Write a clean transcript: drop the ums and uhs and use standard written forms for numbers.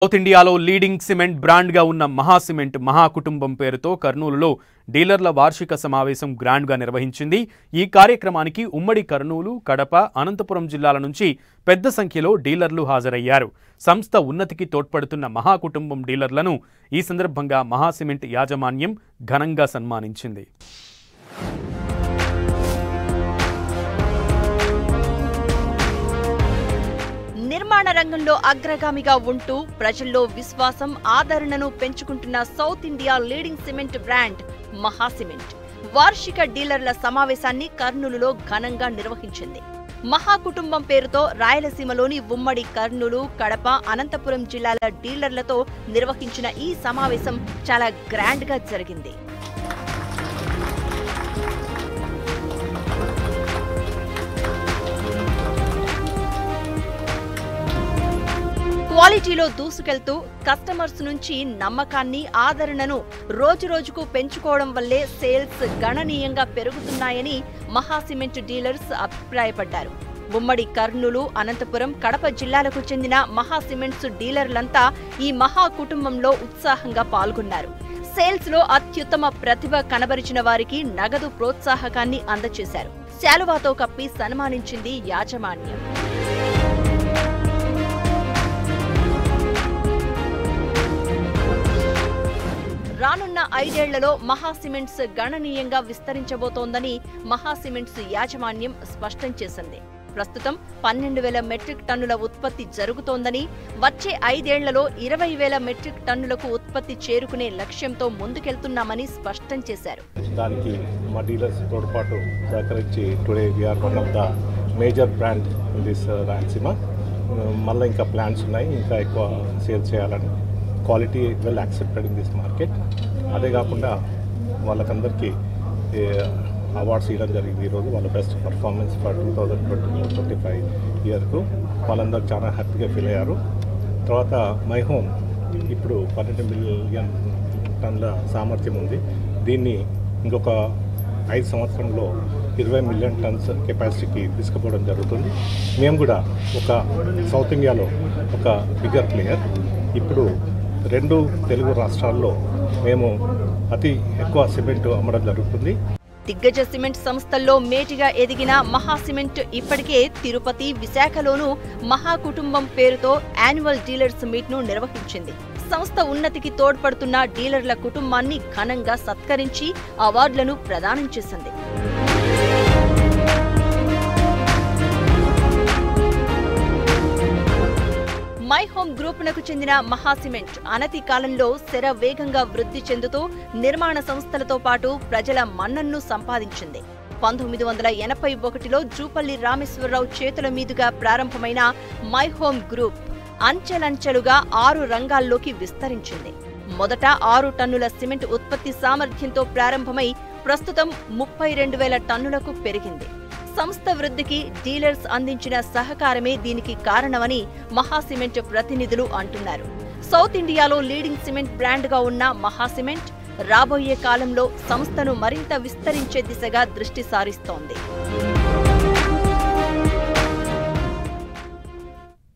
South ఇండియాలో leading cement బ్రాండ్గా ఉన్న మహాసిమెంట్ మహాకుటుంబం పేరుతో కర్నూలులో డీలర్ల వార్షిక సమావేశం గ్రాండ్గా నిర్వహించింది. ఈ కార్యక్రమానికి ఉమ్మడి కర్నూలు, కడప, అనంతపురం జిల్లాల నుంచి పెద్ద సంఖ్యలో డీలర్లు హాజరయ్యారు. సంస్థ ఉన్నతికి తోడ్పడుతున్న మహాకుటుంబం డీలర్లను ఈ సందర్భంగా మహాసిమెంట్ యాజమాన్యం ఘనంగా సన్మానించింది. నిర్మాణ రంగంలో అగ్రగామిగా ఉంటూ ప్రజల్లో విశ్వాసం, ఆదరణను పెంచుకుంటున్న south India leading cement brand Maha Cement వార్షిక డీలర్ల సమావేశాన్ని కర్నూలులో ఘనంగా నిర్వహించింది. మహాకుటుంబం పేరుతో రాయలసీమలోని ఉమ్మడి కర్నూలు, కడప, అనంతపురం జిల్లాల డీలర్లతో నిర్వహించిన ఈ సమావేశం చాలా గ్రాండ్గా జరిగింది. క్వాలిటీలో దూసుకెళ్తూ కస్టమర్స్ నుంచి నమ్మకాన్ని, ఆదరణను రోజురోజుకు పెంచుకోవడం వల్లే సేల్స్ గణనీయంగా పెరుగుతున్నాయని మహాసిమెంట్ డీలర్స్ అభిప్రాయపడ్డారు. ఉమ్మడి కర్నూలు, అనంతపురం, కడప జిల్లాలకు చెందిన మహాసిమెంట్స్ డీలర్లంతా ఈ మహా కుటుంబంలో ఉత్సాహంగా పాల్గొన్నారు. సేల్స్ లో అత్యుత్తమ ప్రతిభ కనబరిచిన వారికి నగదు ప్రోత్సాహకాన్ని అందజేశారు. శాలువాతో కప్పి సన్మానించింది యాజమాన్యం. రానున్న 5 ఏళ్లలో మహాసిమెంట్స్ గణనీయంగా విస్తరించబోతోందని మహాసిమెంట్స్ యాజమాన్యం స్పష్టం చేసింది. ప్రస్తుతం 12,000 మెట్రిక్ టన్నుల ఉత్పత్తి జరుగుతోందని, వచ్చే 5 ఏళ్లలో 20,000 మెట్రిక్ టన్నులకు ఉత్పత్తి చేరుకునే లక్ష్యంతో ముందుకెళ్తున్నామని స్పష్టం చేశారు. దానికి మా డీలర్స్ తోడ్పాటు సహకరించి today we are one of the major brand in this Rayalaseema. మళ్ళీ ఇంకా ప్లాన్స్ ఉన్నాయి, ఇంకా ఎక్కువ సేల్ చేయాలని. Quality well accepted in this market. అదే కాకుండా వాళ్ళకందరికీ అవార్డ్స్ ఇవ్వడం జరిగింది ఈరోజు. వాళ్ళ బెస్ట్ పర్ఫార్మెన్స్ ఫర్ 2024-25 ఇయర్కు వాళ్ళందరూ చాలా హ్యాపీగా ఫీల్ అయ్యారు. తర్వాత మై హోమ్ ఇప్పుడు 12 మిలియన్ టన్నుల సామర్థ్యం ఉంది. దీన్ని ఇంకొక 5 సంవత్సరంలో 20 మిలియన్ టన్స్ కెపాసిటీకి తీసుకుపోవడం జరుగుతుంది. మేము కూడా ఒక సౌత్ ఇండియాలో ఒక బిగ్గర్ ప్లేయర్. ఇప్పుడు 2 తెలుగు రాష్ట్రాల్లో మేము అతి ఎక్కువ సిమెంట్ అమ్మడం జరుగుతుంది. దిగ్గజ సిమెంట్ సంస్థల్లో మేటిగా ఎదిగిన మహాసిమెంట్ ఇప్పటికే తిరుపతి, విశాఖలోనూ మహాకుటుంబం పేరుతో యాన్యువల్ డీలర్స్ మీట్ ను నిర్వహించింది. సంస్థ ఉన్నతికి తోడ్పడుతున్న డీలర్ల కుటుంబాన్ని ఘనంగా సత్కరించి అవార్డులను ప్రదానం చేసింది. మై హోమ్ గ్రూపునకు చెందిన మహాసిమెంట్ అనతి కాలంలో శరవేగంగా వృద్ధి చెందుతూ నిర్మాణ సంస్థలతో పాటు ప్రజల మన్ననను సంపాదించింది. 1981లో జూపల్లి రామేశ్వరరావు చేతుల మీదుగా ప్రారంభమైన మై హోమ్ గ్రూప్ అంచెలంచెలుగా 6 రంగాల్లోకి విస్తరించింది. మొదట 6 టన్నుల సిమెంట్ ఉత్పత్తి సామర్థ్యంతో ప్రారంభమై ప్రస్తుతం 32,000 టన్నులకు పెరిగింది. సంస్థ వృద్ధికి డీలర్స్ అందించిన సహకారమే దీనికి కారణమని మహాసిమెంట్ ప్రతినిధులు అంటున్నారు. సౌత్ ఇండియాలో లీడింగ్ సిమెంట్ బ్రాండ్గా ఉన్న మహాసిమెంట్ రాబోయే కాలంలో సంస్థను మరింత విస్తరించే దిశగా దృష్టి సారిస్తోంది.